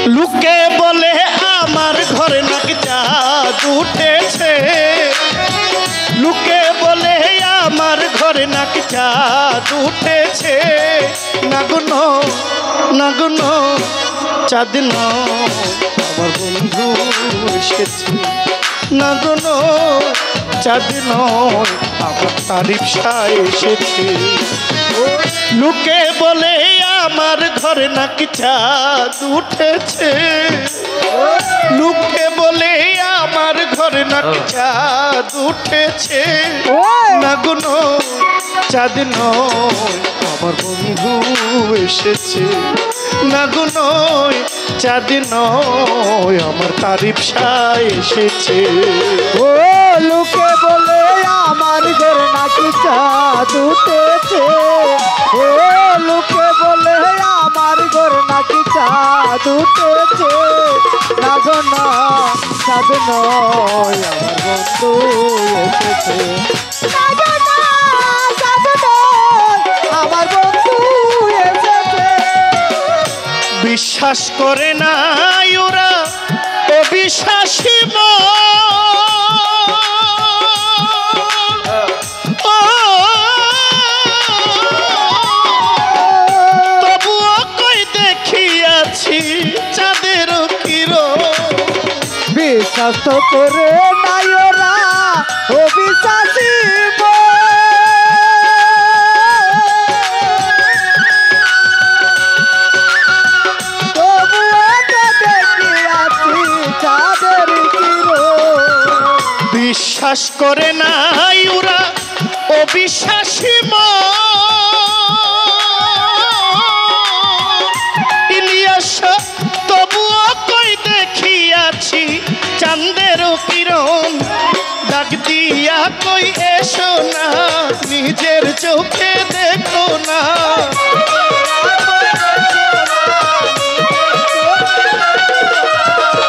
লুকে বলে আমার ঘরে নাকি চাঁদ উঠেছে, লুকে বলে আমার ঘরে নাকি চাঁদ উঠেছে। নাগুনো নাগুনো চাঁদ আমার বন্ধু এসেছে, নাগুনো চাঁদ আমার তারিফ শাহ এসেছে। লুকে বলে আমার ঘরে নাকি চাঁদ উঠেছে, লুকে বলে আমার ঘরে নাকি চাঁদ উঠেছে। নাগুনো চাঁদ আমার বন্ধু এসেছে, নাগুনো চাঁদ আমার তারিফ শাহ এসেছে। ও লুকে বলে আমার ঘরে নাকি চাঁদ উঠেছে, ও লুকে বলে আমার ঘরে নাকি চাঁদ উঠেছে। নাগনা চাঁদ নয় আমার বন্ধু এসেছে, নাগনা চাঁদ নয় আমার বন্ধু এসেছে। বিশ্বাস করে না ওরা অবিশ্বাসী তবুও কই দেখিয়াছি চাঁদের কিরণ। বিশ্বাস তো করে নাই ওরা অবিশ্বাসী বিশ্বাস করে না ওরা অবিশ্বাসী ইলিয়াস তবুও কই দেখিয়াছি চাঁদের কিরণ। ডাক দিয়া কই এসো না নিজের চোখে দেখো না,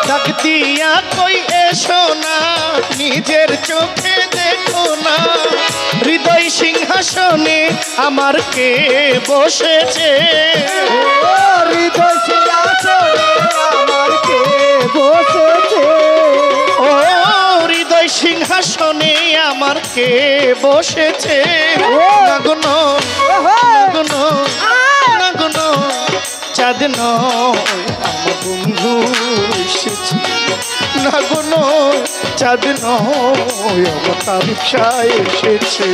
ডাক দিয়া কই এসো না নিজের চোখে দেখো না। হৃদয় সিংহাসনে আমার কে বসেছে, হৃদয় সিংহাসনে আমার কে বসেছে, ও হৃদয় সিংহাসনে আমার কে বসেছে। নাগুনো নাগুনো নাগুনো চাঁদ আমার বন্ধু এসেছে, নাগুনো চাঁদ আমার তারিফ শাহ এসেছে।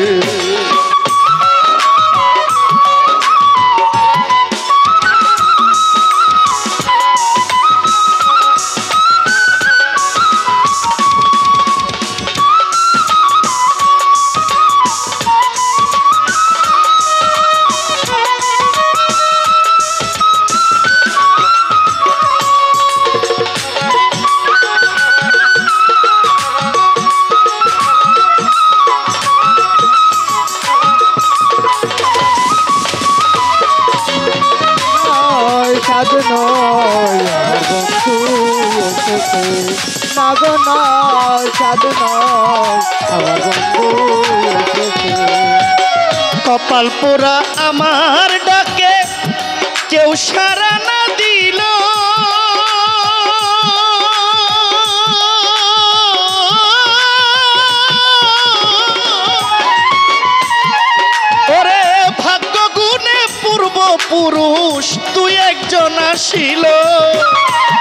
চাঁদ নয় আমার বন্ধু এসেছে, নাগনা চাঁদ নয় আমার বন্ধু এসেছে। কপাল পোড়া আমার ডাকে কেউ সারা না দিল, ওরে ভাগ্য গুণে পূর্বপুরুষ তুই একজন আসিল।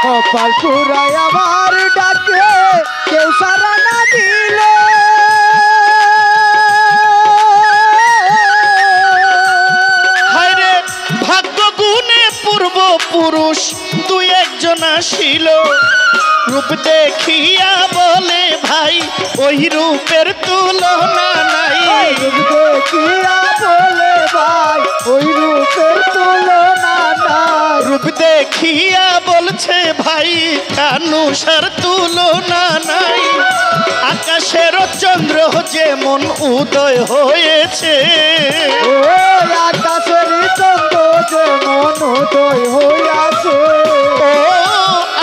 কপাল পুরাই আমার ডাকে কেউ সারা না দিল, হায়রে ভাগ্য গুণে পূর্বপুরুষ তুই একজন আসিল। রূপ দেখিয়া বলে ভাই ওই রূপের তুলনা নাই, রূপ দেখিয়া বলে ভাই ওই রূপের তুলনা নাই, রূপ দেখিয়া বলছে ভাই কানুষার তুলনা নাই। আকাশের চন্দ্র যেমন উদয় হয়েছে, ও আকাশের চন্দ্র যেমন উদয় হইয়াছে, ও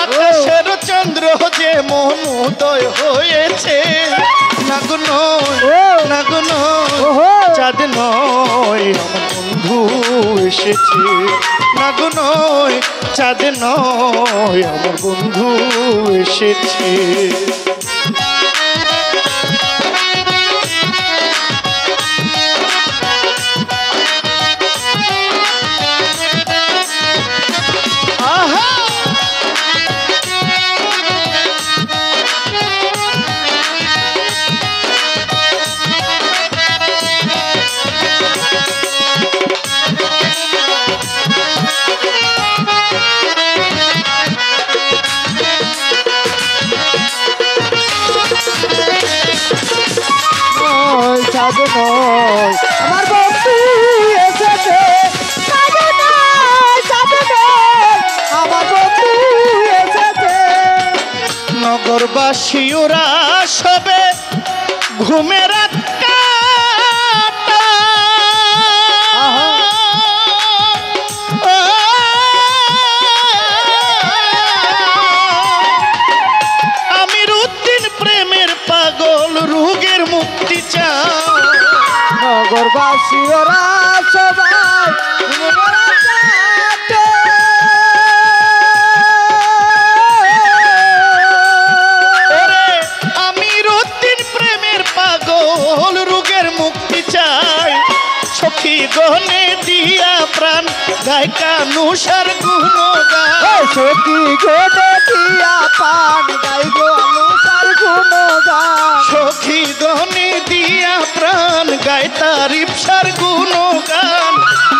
আকাশের চন্দ্র যেমন উদয় হয়েছে। নাগুনো নাগুনো চাঁদ নয় আমার বন্ধু এসেছে, নাগুনো চাঁদ নয় আমার বন্ধু এসেছে। চাঁদ নয় আমার বন্ধু এসেছে, চাঁদ নয়, চাঁদ নয় আমার বন্ধু এসেছে। নগরবাসী ওরা সবে ঘুমের রাত আমির উদ্দিন প্রেমের পাগল রোগের মুক্তি চাও। নগরবাসী ওরা সবাই ওরে আমির উদ্দিন প্রেমের পাগল রোগের মুক্তি চাই। সখী গহনে দিয়া প্রাণ গায় কানুসার গুণগান। সখী গোটে দিয়া পান গাইব অনুসার গুণগান। সখী গহনে দিয়া প্রাণ গায় তার ইপসার গুণগান।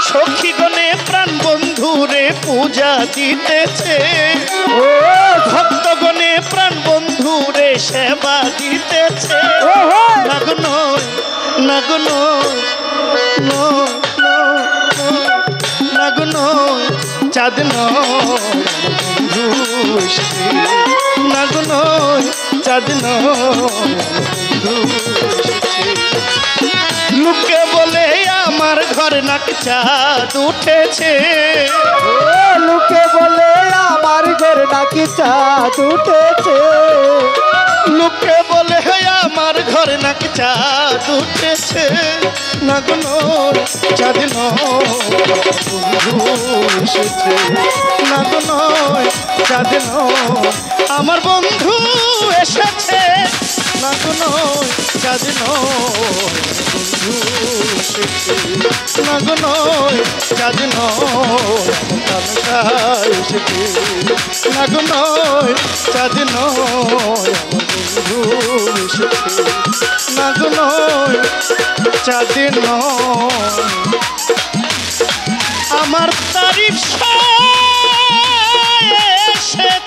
সখী গণে প্রাণ বন্ধুরে পূজা দিতেছে, ও ভক্তগণে প্রাণ বন্ধুরে সেবা দিতেছে। নাগন নাগন নাগন চাঁদ বন্ধু নাগন চাঁদ বন্ধু লোকে বলে আমার ঘর নাক চাঁদ উঠেছে। লোকে বলে আমার ঘর নাকি চাঁদ উঠেছে। লোকে বলে আমার ঘর নাক চাঁদ উঠেছে। নাগন চাঁদ বন্ধু এসেছে। নাগন চাঁদ আমার বন্ধু এসেছে। নাগন চাঁদ বন্ধু এসেছে। নাগন চাঁদ এসেছে। নাগন চাঁদ বন্ধু এসেছে। নাগন চাঁদ আমার তারিফ এসেছে।